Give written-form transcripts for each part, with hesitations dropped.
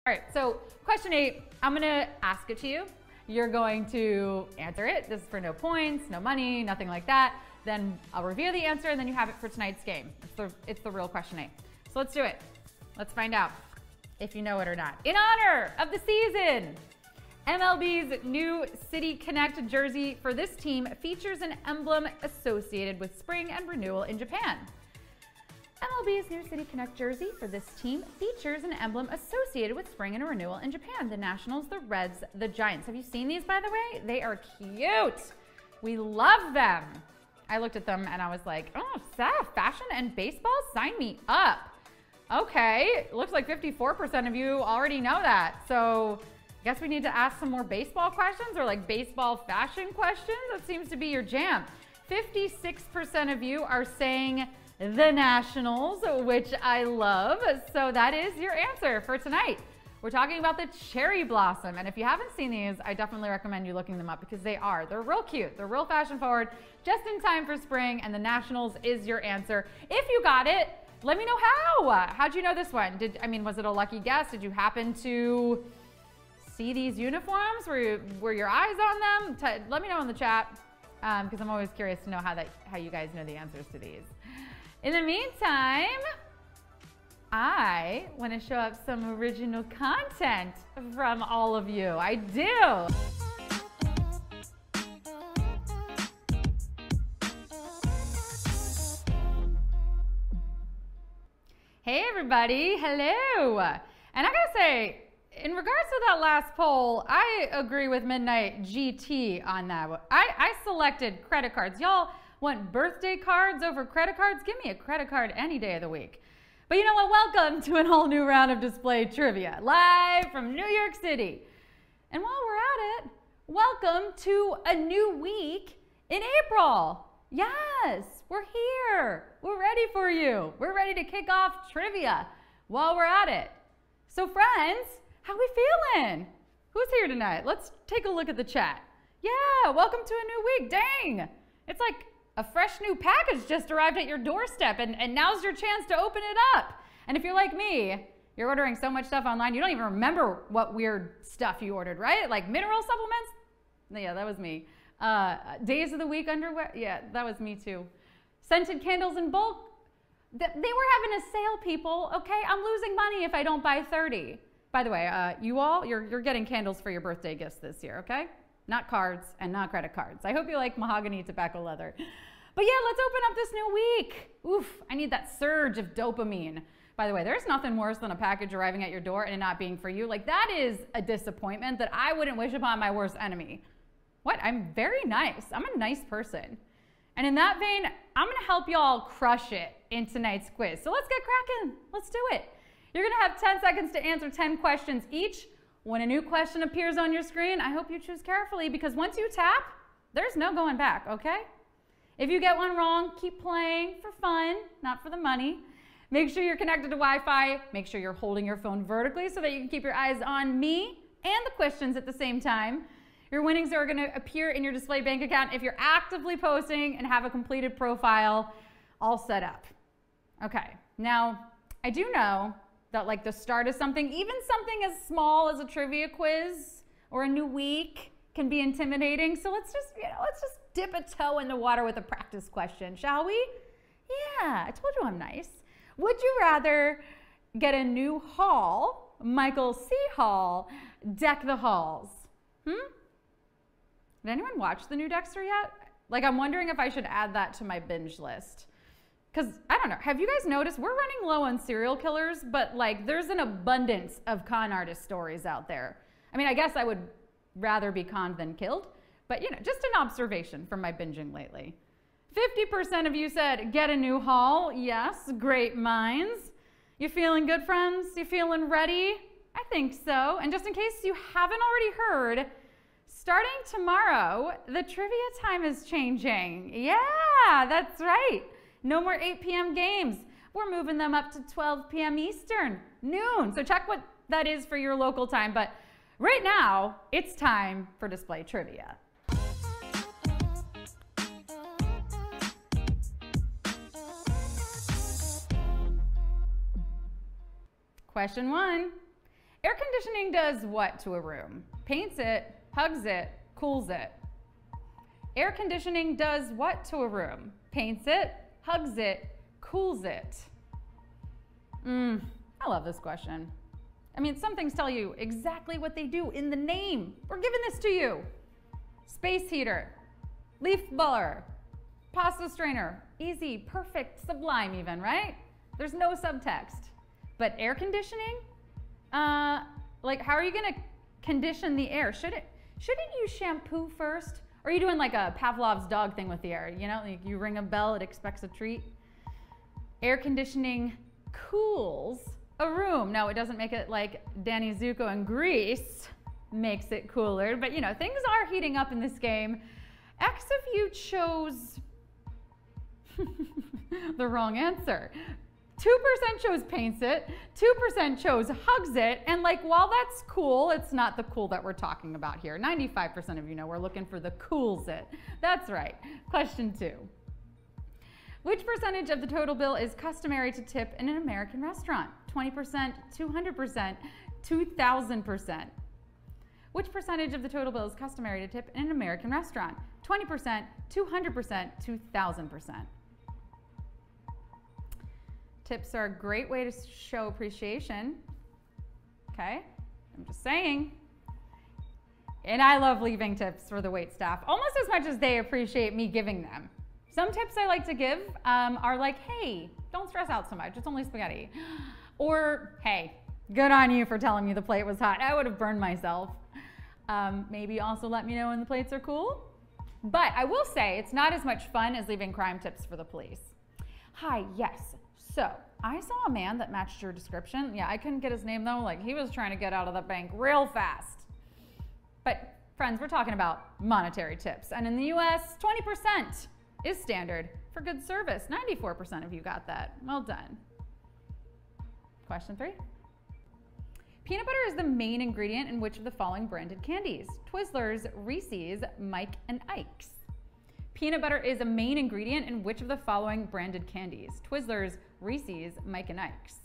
All right, so question 8, I'm gonna ask it to you. You're going to answer it. This is for no points, no money, nothing like that. Then I'll review the answer and then you have it for tonight's game. It's the real question 8. So let's do it. Let's find out if you know it or not. In honor of the season, MLB's new City Connect jersey for this team features an emblem associated with spring and renewal in Japan. MLB's new City Connect jersey for this team features an emblem associated with spring and a renewal in Japan. The Nationals, the Reds, the Giants. Have you seen these, by the way? They are cute. We love them. I looked at them and I was like, oh, fashion and baseball? Sign me up. Okay, looks like 54% of you already know that. So I guess we need to ask some more baseball questions or like baseball fashion questions. That seems to be your jam. 56% of you are saying the Nationals, which I love. So that is your answer for tonight. We're talking about the cherry blossom. And if you haven't seen these, I definitely recommend you looking them up because they're real cute. They're real fashion forward, just in time for spring. And the Nationals is your answer. If you got it, let me know how. How'd you know this one? Was it a lucky guess? Did you happen to see these uniforms? Were your eyes on them? Let me know in the chat because I'm always curious to know how you guys know the answers to these. In the meantime, I want to show up some original content from all of you. I do. Hey everybody, hello. And I gotta say, in regards to that last poll, I agree with Midnight GT on that. I selected credit cards. Y'all want birthday cards over credit cards? Give me a credit card any day of the week. But you know what? Welcome to an all new round of display trivia, live from New York City. And while we're at it, welcome to a new week in April. Yes, we're here. We're ready for you. We're ready to kick off trivia while we're at it. So friends, how we feeling? Who's here tonight? Let's take a look at the chat. Yeah, welcome to a new week. Dang, it's like a fresh new package just arrived at your doorstep and now's your chance to open it up. And if you're like me, you're ordering so much stuff online, you don't even remember what weird stuff you ordered, right? Like mineral supplements? Yeah, that was me. Days of the week underwear? Yeah, that was me too. Scented candles in bulk? They were having a sale, people, okay? I'm losing money if I don't buy 30. By the way, you all, you're getting candles for your birthday gifts this year, okay? Not cards and not credit cards. I hope you like mahogany tobacco leather. But yeah, let's open up this new week. Oof, I need that surge of dopamine. By the way, there's nothing worse than a package arriving at your door and it not being for you. Like that is a disappointment that I wouldn't wish upon my worst enemy. What? I'm very nice. I'm a nice person. And in that vein, I'm gonna help y'all crush it in tonight's quiz. So let's get cracking. Let's do it. You're gonna have 10 seconds to answer 10 questions each. When a new question appears on your screen, I hope you choose carefully because once you tap, there's no going back, okay? If you get one wrong, keep playing for fun, not for the money. Make sure you're connected to Wi-Fi. Make sure you're holding your phone vertically so that you can keep your eyes on me and the questions at the same time. Your winnings are going to appear in your display bank account if you're actively posting and have a completed profile all set up. Okay, now I do know that like the start of something, even something as small as a trivia quiz or a new week can be intimidating. So let's just dip a toe in the water with a practice question, shall we? Yeah, I told you I'm nice. Would you rather get a new hall, Michael C. Hall, deck the halls? Did anyone watch the new Dexter yet? Like, I'm wondering if I should add that to my binge list. Because, I don't know, have you guys noticed we're running low on serial killers, but like there's an abundance of con artist stories out there. I mean, I guess I would rather be conned than killed, but you know, just an observation from my binging lately. 50% of you said get a new haul. Yes, great minds. You feeling good, friends? You feeling ready? I think so. And just in case you haven't already heard, starting tomorrow, the trivia time is changing. Yeah, that's right. No more 8 p.m. games. We're moving them up to 12 p.m. Eastern, noon. So check what that is for your local time. But right now, it's time for display trivia. Question 1. Air conditioning does what to a room? Paints it, hugs it, cools it. Air conditioning does what to a room? Paints it, hugs it, cools it. I love this question. I mean, some things tell you exactly what they do in the name. We're giving this to you. Space heater, leaf blower, pasta strainer. Easy, perfect, sublime even, right? There's no subtext. But air conditioning? Like, how are you gonna condition the air? Shouldn't you shampoo first? Or are you doing like a Pavlov's dog thing with the air? You know, like you ring a bell, it expects a treat. Air conditioning cools a room. No, it doesn't make it like Danny Zuko in Greece makes it cooler, but you know, things are heating up in this game. X of you chose the wrong answer. 2% chose paints it, 2% chose hugs it, and like, while that's cool, it's not the cool that we're talking about here. 95% of you know we're looking for the cools it. That's right. Question 2. Which percentage of the total bill is customary to tip in an American restaurant? 20%, 200%, 2,000%. Which percentage of the total bill is customary to tip in an American restaurant? 20%, 200%, 2,000%. Tips are a great way to show appreciation. Okay, I'm just saying. And I love leaving tips for the wait staff almost as much as they appreciate me giving them. Some tips I like to give are like, hey, don't stress out so much, it's only spaghetti. Or, hey, good on you for telling me the plate was hot. I would have burned myself. Maybe also let me know when the plates are cool. But I will say it's not as much fun as leaving crime tips for the police. Hi, yes. So I saw a man that matched your description. Yeah, I couldn't get his name though. Like, he was trying to get out of the bank real fast. But friends, we're talking about monetary tips. And in the US, 20% is standard for good service. 94% of you got that. Well done. Question 3. Peanut butter is the main ingredient in which of the following branded candies? Twizzlers, Reese's, Mike and Ike's. Peanut butter is a main ingredient in which of the following branded candies? Twizzlers, Reese's, Mike and Ike's.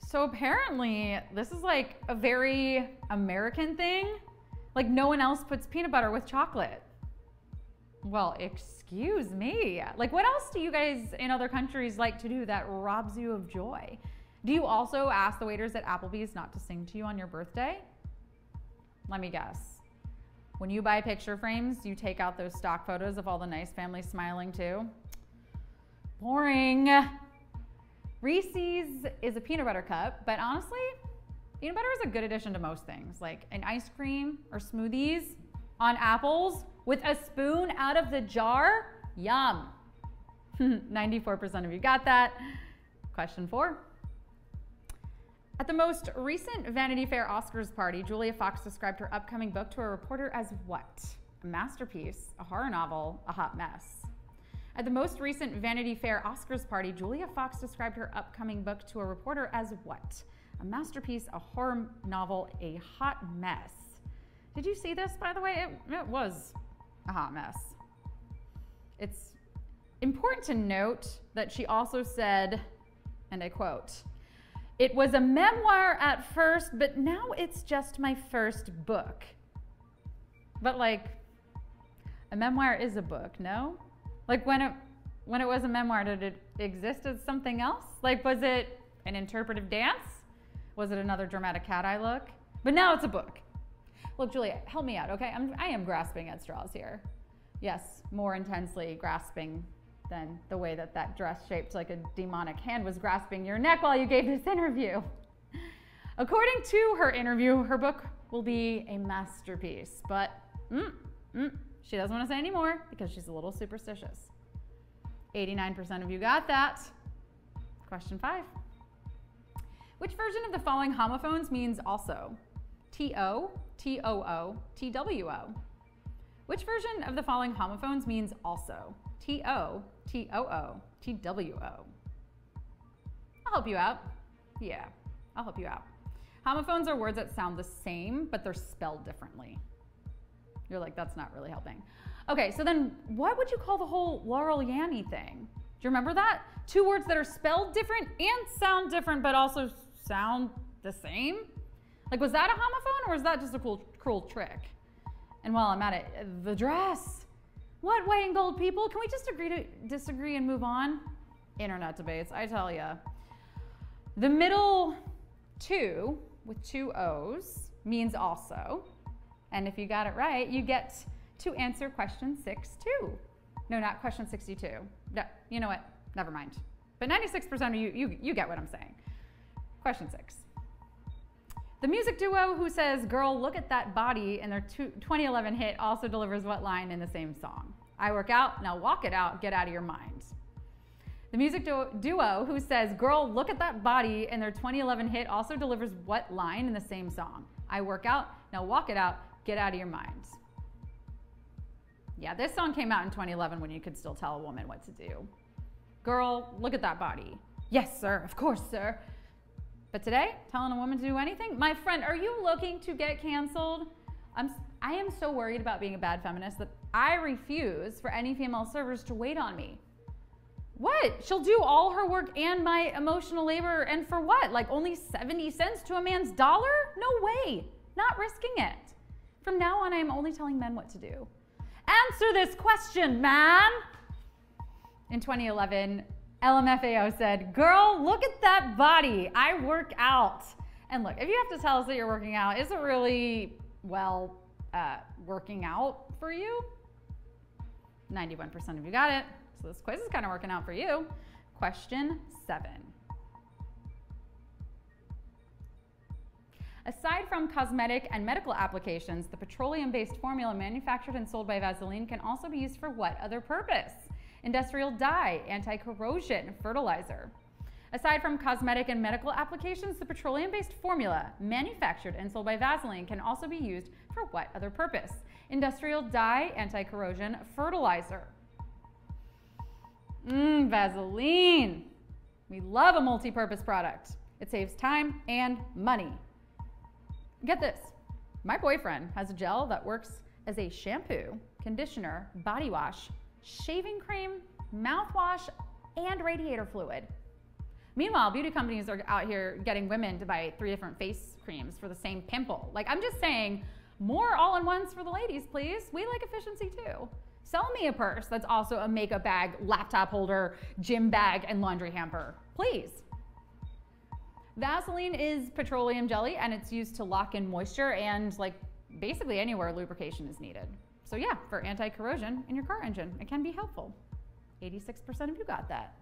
So apparently this is like a very American thing. Like, no one else puts peanut butter with chocolate. Well, excuse me. Like, what else do you guys in other countries like to do that robs you of joy? Do you also ask the waiters at Applebee's not to sing to you on your birthday? Let me guess. When you buy picture frames, you take out those stock photos of all the nice families smiling too? Boring. Reese's is a peanut butter cup, but honestly, peanut butter is a good addition to most things, like an ice cream or smoothies on apples with a spoon out of the jar. Yum. 94% of you got that. Question 4. At the most recent Vanity Fair Oscars party, Julia Fox described her upcoming book to a reporter as what? A masterpiece, a horror novel, a hot mess. At the most recent Vanity Fair Oscars party, Julia Fox described her upcoming book to a reporter as what? A masterpiece, a horror novel, a hot mess. Did you see this, by the way? It was a hot mess. It's important to note that she also said, and I quote, "It was a memoir at first, but now it's just my first book." But like, a memoir is a book, no? Like, when it was a memoir, did it exist as something else? Like, was it an interpretive dance? Was it another dramatic cat eye look? But now it's a book. Look, Julia, help me out, okay? I am grasping at straws here. Yes, more intensely grasping than the way that that dress shaped like a demonic hand was grasping your neck while you gave this interview. According to her interview, her book will be a masterpiece, but she doesn't want to say any more because she's a little superstitious. 89% of you got that. Question 5. Which version of the following homophones means also? T-O, T-O-O, T-W-O. Which version of the following homophones means also? T-O, T-O-O, T-W-O. I'll help you out. Yeah, I'll help you out. Homophones are words that sound the same, but they're spelled differently. You're like, that's not really helping. Okay, so then what would you call the whole Laurel Yanny thing? Do you remember that? Two words that are spelled different and sound different, but also sound the same? Like, was that a homophone or was that just a cruel trick? And while I'm at it, the dress. What white and gold people? Can we just agree to disagree and move on? Internet debates, I tell ya. The middle two with two O's means also. And if you got it right, you get to answer question 6 too. No, not question 62. No, you know what? Never mind. But 96% of you get what I'm saying. Question 6. The music duo who says, "Girl, look at that body," in their 2011 hit also delivers what line in the same song? I work out, now walk it out, get out of your mind. The music duo who says, "Girl, look at that body," in their 2011 hit also delivers what line in the same song? I work out, now walk it out, get out of your mind. Yeah, this song came out in 2011 when you could still tell a woman what to do. Girl, look at that body. Yes, sir, of course, sir. But today, telling a woman to do anything? My friend, are you looking to get canceled? I am so worried about being a bad feminist that I refuse for any female servers to wait on me. What? She'll do all her work and my emotional labor, and for what? Like only 70 cents to a man's dollar? No way. Not risking it. From now on, I am only telling men what to do. Answer this question, man. In 2011, LMFAO said, "Girl, look at that body. I work out." And look, if you have to tell us that you're working out, is it really, well, working out for you? 91% of you got it. So this quiz is kind of working out for you. Question 7. Aside from cosmetic and medical applications, the petroleum-based formula manufactured and sold by Vaseline can also be used for what other purpose? Industrial dye, anti-corrosion, fertilizer. Aside from cosmetic and medical applications, the petroleum-based formula manufactured and sold by Vaseline can also be used for what other purpose? Industrial dye, anti-corrosion, fertilizer. Vaseline. We love a multi-purpose product. It saves time and money. Get this. My boyfriend has a gel that works as a shampoo, conditioner, body wash, shaving cream, mouthwash, and radiator fluid. Meanwhile, beauty companies are out here getting women to buy 3 different face creams for the same pimple. Like, I'm just saying, more all-in-ones for the ladies, please. We like efficiency too. Sell me a purse that's also a makeup bag, laptop holder, gym bag, and laundry hamper, please. Vaseline is petroleum jelly, and it's used to lock in moisture and like basically anywhere lubrication is needed. So yeah, for anti-corrosion in your car engine, it can be helpful. 86% of you got that.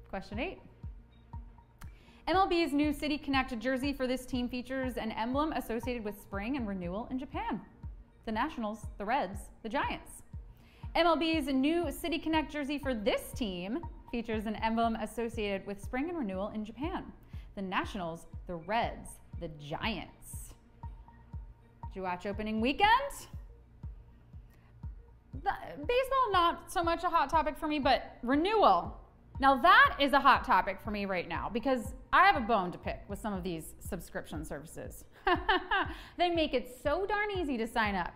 Question 8. MLB's new City Connect jersey for this team features an emblem associated with spring and renewal in Japan. The Nationals, the Reds, the Giants. MLB's new City Connect jersey for this team features an emblem associated with spring and renewal in Japan. The Nationals, the Reds, the Giants. Did you watch opening weekend? Baseball, not so much a hot topic for me, but renewal. Now that is a hot topic for me right now because I have a bone to pick with some of these subscription services. They make it so darn easy to sign up.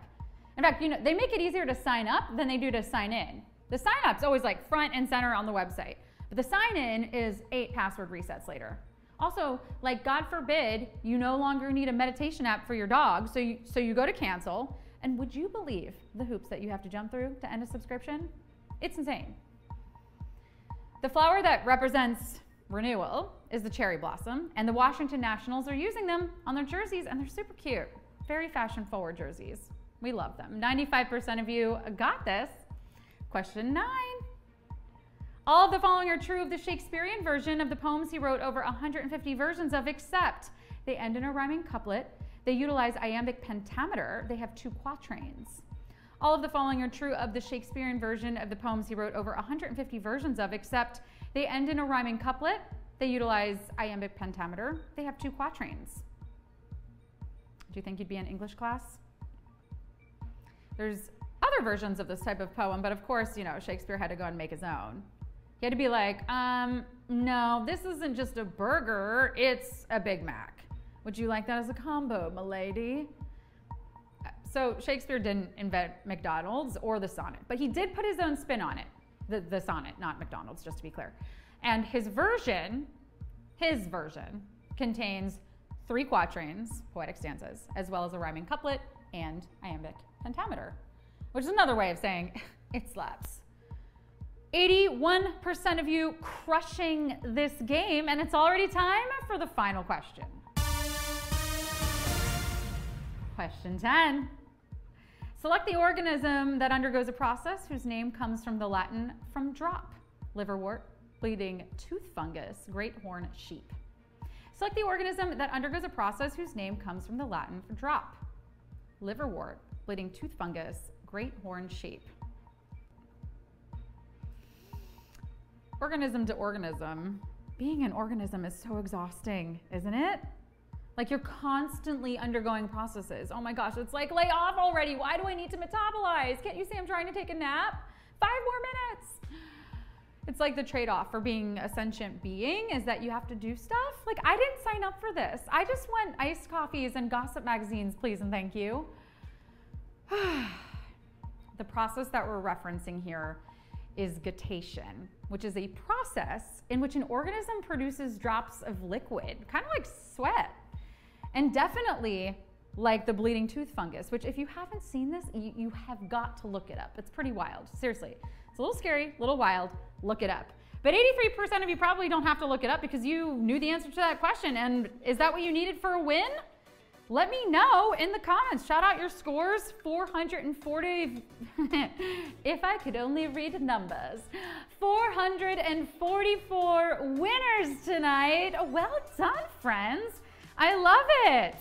In fact, you know, they make it easier to sign up than they do to sign in. The sign up's always like front and center on the website, but the sign in is 8 password resets later. Also, like God forbid, you no longer need a meditation app for your dog, so you go to cancel, and would you believe the hoops that you have to jump through to end a subscription? It's insane. The flower that represents renewal is the cherry blossom, and the Washington Nationals are using them on their jerseys, and they're super cute. Very fashion-forward jerseys. We love them. 95% of you got this. Question 9. All of the following are true of the Shakespearean version of the poems he wrote over 150 versions of, except they end in a rhyming couplet, they utilize iambic pentameter, they have 2 quatrains. All of the following are true of the Shakespearean version of the poems he wrote over 150 versions of, except they end in a rhyming couplet, they utilize iambic pentameter, they have 2 quatrains. Do you think you'd be in English class? There's other versions of this type of poem, but of course, you know, Shakespeare had to go and make his own. He had to be like, no, this isn't just a burger, it's a Big Mac. Would you like that as a combo, m'lady? So Shakespeare didn't invent McDonald's or the sonnet, but he did put his own spin on it. The sonnet, not McDonald's, just to be clear. And his version contains 3 quatrains, poetic stanzas, as well as a rhyming couplet and iambic pentameter, which is another way of saying it slaps. 81% of you crushing this game, and it's already time for the final question. Question 10. Select the organism that undergoes a process whose name comes from the Latin from drop, liverwort, bleeding tooth fungus, great horn sheep. Select the organism that undergoes a process whose name comes from the Latin for drop, liverwort, bleeding tooth fungus, great horn sheep. Organism to organism. Being an organism is so exhausting, isn't it? Like you're constantly undergoing processes. Oh my gosh, it's like lay off already. Why do I need to metabolize? Can't you see I'm trying to take a nap? 5 more minutes. It's like the trade-off for being a sentient being is that you have to do stuff. Like I didn't sign up for this. I just want iced coffees and gossip magazines, please and thank you. The process that we're referencing here is guttation, which is a process in which an organism produces drops of liquid, kind of like sweat. And definitely like the bleeding tooth fungus, which if you haven't seen this, you have got to look it up. It's pretty wild, seriously. It's a little scary, a little wild, look it up. But 83% of you probably don't have to look it up because you knew the answer to that question. And is that what you needed for a win? Let me know in the comments. Shout out your scores. 440, if I could only read numbers. 444 winners tonight. Well done, friends. I love it.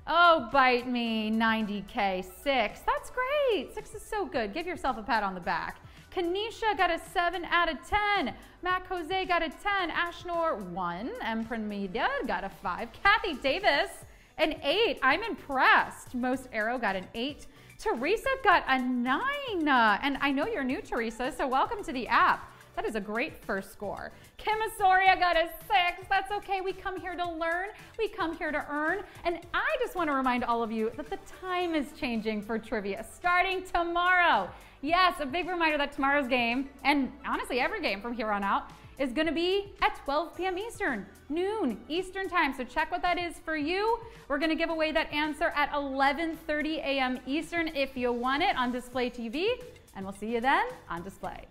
Oh, bite me, 90K, 6. That's great. 6 is so good. Give yourself a pat on the back. Kanisha got a 7 out of 10. Mac Jose got a 10. Ashnor 1. Empremida got a 5. Kathy Davis, an 8. I'm impressed. Most Arrow got an 8. Teresa got a 9. And I know you're new, Teresa, so welcome to the app. That is a great first score. Kim Asoria got a 6. That's okay. We come here to learn. We come here to earn. And I just want to remind all of you that the time is changing for trivia starting tomorrow. Yes, a big reminder that tomorrow's game, and honestly every game from here on out, is going to be at 12 p.m. Eastern, noon Eastern time. So check what that is for you. We're going to give away that answer at 11:30 a.m. Eastern if you want it on Display TV. And we'll see you then on Display.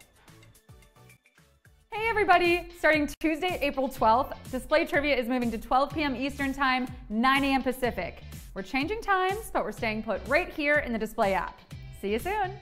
Hey everybody, starting Tuesday, April 12th, Display Trivia is moving to 12 p.m. Eastern Time, 9 a.m. Pacific. We're changing times, but we're staying put right here in the Display app. See you soon.